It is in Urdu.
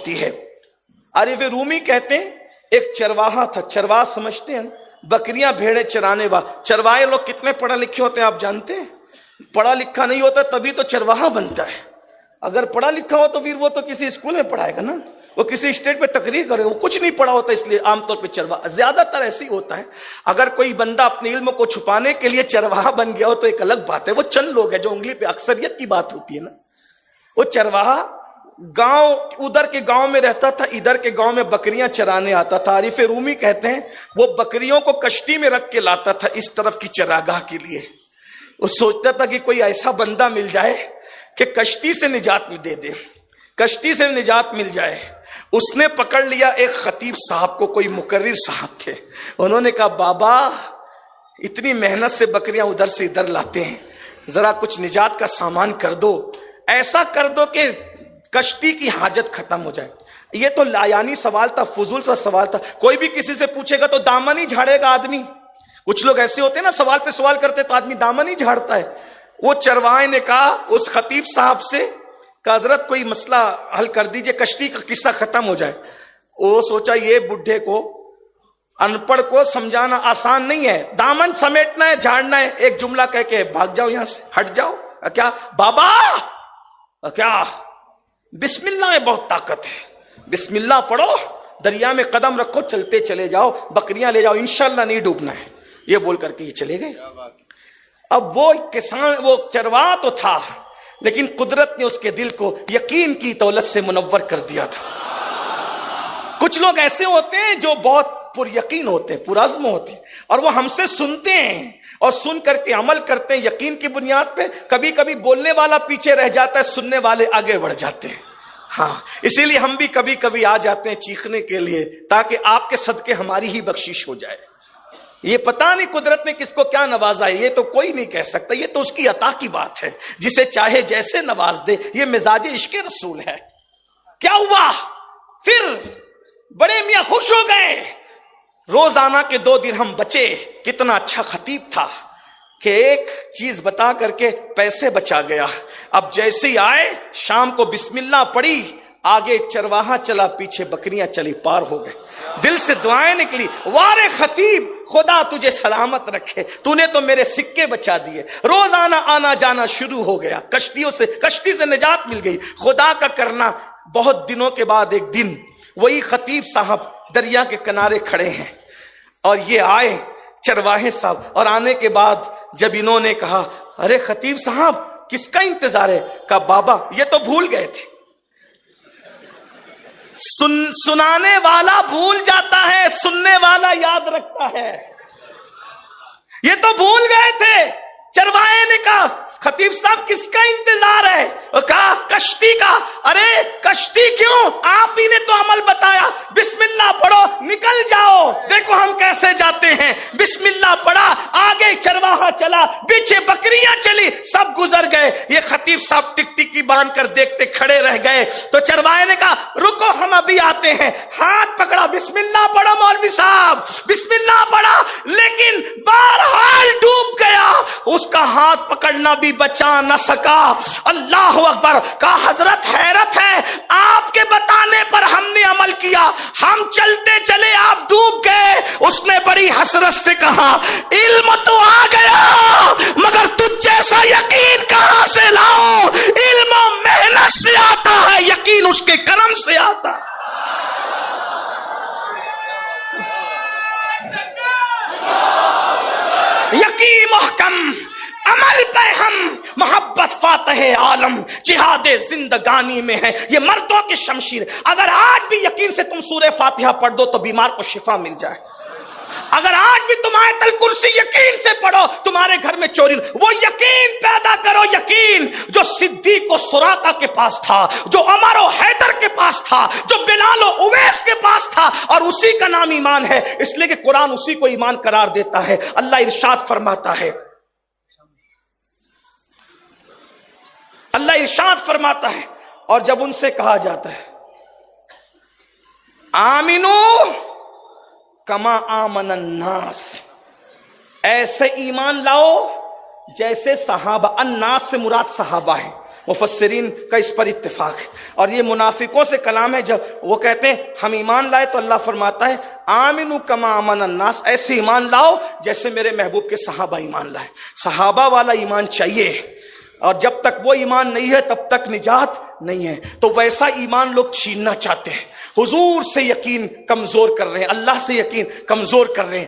ہوتی ہے۔ عارف رومی کہتے ہیں ایک چرواہا تھا، چرواہ سمجھتے ہیں، بکریاں بھیڑیں چرانے والا۔ چروائے لوگ کتنے پڑھے لکھے ہوتے ہیں آپ جانتے ہیں؟ پڑھا لکھا نہیں ہوتا تبھی تو چرواہا بنتا ہے، اگر پڑھا لکھا ہو تو پھر وہ تو کسی اسکول میں پڑھائے گا نا، وہ کسی اسٹیج پہ تقریر کرے، وہ کچھ نہیں پڑھا ہوتا، اس لیے عام طور پہ چرواہا زیادہ تر ایسے ہی ہوتا ہے۔ اگر کوئی بندہ اپنے علم کو چھپانے کے لیے چرواہا بن گیا ہو تو ایک الگ بات ہے، وہ چند لوگ ہیں جو انگلی پہ، اکثریت کی بات ہوتی ہے نا۔ وہ چرواہا گاؤں، ادھر کے گاؤں میں رہتا تھا، ادھر کے گاؤں میں بکریاں چرانے آتا تھا۔ عارف رومی کہتے ہیں وہ بکریوں کو کشتی میں رکھ کے لاتا تھا اس طرف کی چراگاہ کے لیے، وہ سوچتا تھا کہ کوئی ایسا بندہ مل جائے کہ کشتی سے نجات دے دے، کشتی سے نجات مل جائے۔ اس نے پکڑ لیا ایک خطیب صاحب کو، کوئی مقرر صاحب تھے، انہوں نے کہا بابا اتنی محنت سے بکریاں ادھر سے ادھر لاتے ہیں، ذرا کچھ نجات کا سامان کر دو، ایسا کر دو کہ کشتی کی حاجت ختم ہو جائے۔ یہ تو لایانی سوال تھا، فضول سا سوال تھا، کوئی بھی کسی سے پوچھے گا تو دامن ہی جھاڑے گا آدمی۔ کچھ لوگ ایسے ہوتے ہیں نا، سوال پہ سوال کرتے تو آدمی دامن ہی جھاڑتا ہے۔ وہ چرواہے نے کہا اس خطیب صاحب سے کہ حضرت کوئی مسئلہ حل کر دیجئے، کشتی کا قصہ ختم ہو جائے۔ وہ سوچا یہ بڈھے کو، ان پڑھ کو سمجھانا آسان نہیں ہے، دامن سمیٹنا ہے، جھاڑنا ہے، ایک جملہ کہہ کے بھاگ جاؤ یہاں سے، ہٹ جاؤ۔ کیا بابا، کیا بسم اللہ میں بہت طاقت ہے، بسم اللہ پڑھو، دریا میں قدم رکھو، چلتے چلے جاؤ، بکریاں لے جاؤ، انشاءاللہ نہیں ڈوبنا ہے، یہ بول کر کے یہ چلے گئے۔ اب وہ کسان، وہ چرواہ تو تھا لیکن قدرت نے اس کے دل کو یقین کی دولت سے منور کر دیا تھا۔ کچھ لوگ ایسے ہوتے ہیں جو بہت پر یقین ہوتے ہیں، پرعزم ہوتے ہیں، اور وہ ہم سے سنتے ہیں اور سن کر کے عمل کرتے ہیں یقین کی بنیاد پہ۔ کبھی کبھی بولنے والا پیچھے رہ جاتا ہے، سننے والے آگے بڑھ جاتے ہیں۔ ہاں، اسی لیے ہم بھی کبھی کبھی آ جاتے ہیں چیخنے کے لیے تاکہ آپ کے صدقے ہماری ہی بخشش ہو جائے۔ یہ پتہ نہیں قدرت نے کس کو کیا نوازا ہے، یہ تو کوئی نہیں کہہ سکتا، یہ تو اس کی عطا کی بات ہے، جسے چاہے جیسے نواز دے، یہ مزاج عشق رسول ہے۔ کیا ہوا پھر؟ بڑے میاں خوش ہو گئے، روزانہ کے 2 درہم بچے۔ کتنا اچھا خطیب تھا کہ ایک چیز بتا کر کے پیسے بچا گیا۔ اب جیسے ہی آئے، شام کو بسم اللہ پڑھی، آگے چرواہا چلا، پیچھے بکریاں چلی، پار ہو گئے۔ دل سے دعائیں نکلی، وارے خطیب خدا تجھے سلامت رکھے، تو نے تو میرے سکے بچا دیے۔ روزانہ آنا جانا شروع ہو گیا، کشتی سے نجات مل گئی۔ خدا کا کرنا، بہت دنوں کے بعد ایک دن وہی خطیب صاحب دریا کے کنارے کھڑے ہیں اور یہ آئے چرواہے صاحب، اور آنے کے بعد جب انہوں نے کہا ارے خطیب صاحب کس کا انتظار ہے، کہا بابا یہ تو بھول گئے تھے۔ سنانے والا بھول جاتا ہے، سننے والا یاد رکھتا ہے۔ یہ تو بھول گئے تھے۔ چرواہے نے کہا خطیب صاحب کس کا انتظار ہے، کہا کشتی کا۔ ارے کشتی کیوں، آپ ہی نے تو عمل بتایا، بسم اللہ پڑھو نکل جاؤ، دیکھو ہم کیسے جاتے ہیں۔ بسم اللہ پڑھا، آگے چرواہا چلا، پیچھے بکریاں چلی، سب گزر گئے۔ یہ خطیب صاحب ٹکٹکی باندھ کر دیکھتے کھڑے رہ گئے۔ تو چرواہے نے کہا رکو ہم ابھی آتے ہیں، ہاتھ پکڑا، بسم اللہ پڑھو مولوی صاحب، بسم اللہ پڑھا، لیکن بہرحال ڈوب گیا، اس کا ہاتھ پکڑنا بھی بچا نہ سکا۔ اللہ اکبر، کہا حضرت حیرت ہے، آپ کے بتانے پر ہم نے عمل کیا، ہم چلتے چلے آپ ڈوب گئے۔ اس نے بڑی حسرت سے کہا علم تو آ گیا مگر تجھ جیسا یقین کہاں سے لاؤں، علم محنت سے آتا ہے، یقین اس کے کرم سے آتا ہے۔ یقین محکم، عمل پہ ہم، محبت فاتح عالم، جہاد زندگانی میں ہے یہ مردوں کی شمشیر۔ اگر آج بھی یقین سے تم سورہ فاتحہ پڑھ دو تو بیمار کو شفا مل جائے۔ اگر آج بھی تم آیت الکرسی یقین سے پڑھو، تمہارے گھر میں چوری، وہ یقین پیدا کرو، یقین جو صدیق و سراقہ کے پاس تھا، جو عمر و حیدر کے پاس تھا، جو بلال و اویس کے پاس تھا، اور اسی کا نام ایمان ہے، اس لیے کہ قرآن اسی کو ایمان قرار دیتا ہے۔ اللہ ارشاد فرماتا ہے، اللہ ارشاد فرماتا ہے، اور جب ان سے کہا جاتا ہے آمینو کما آمن الناس، ایسے ایمان لاؤ جیسے صحابہ، الناس سے مراد صحابہ ہیں، مفسرین کا اس پر اتفاق ہے. اور یہ منافقوں سے کلام ہے. جب وہ کہتے ہیں ہم ایمان لائے تو اللہ فرماتا ہے آمنو کما آمن الناس، ایسے ایمان لاؤ جیسے میرے محبوب کے صحابہ ایمان لائے. صحابہ والا ایمان چاہیے، اور جب تک وہ ایمان نہیں ہے تب تک نجات نہیں ہے. تو ویسا ایمان لوگ چھیننا چاہتے ہیں. حضور سے یقین کمزور کر رہے ہیں، اللہ سے یقین کمزور کر رہے ہیں.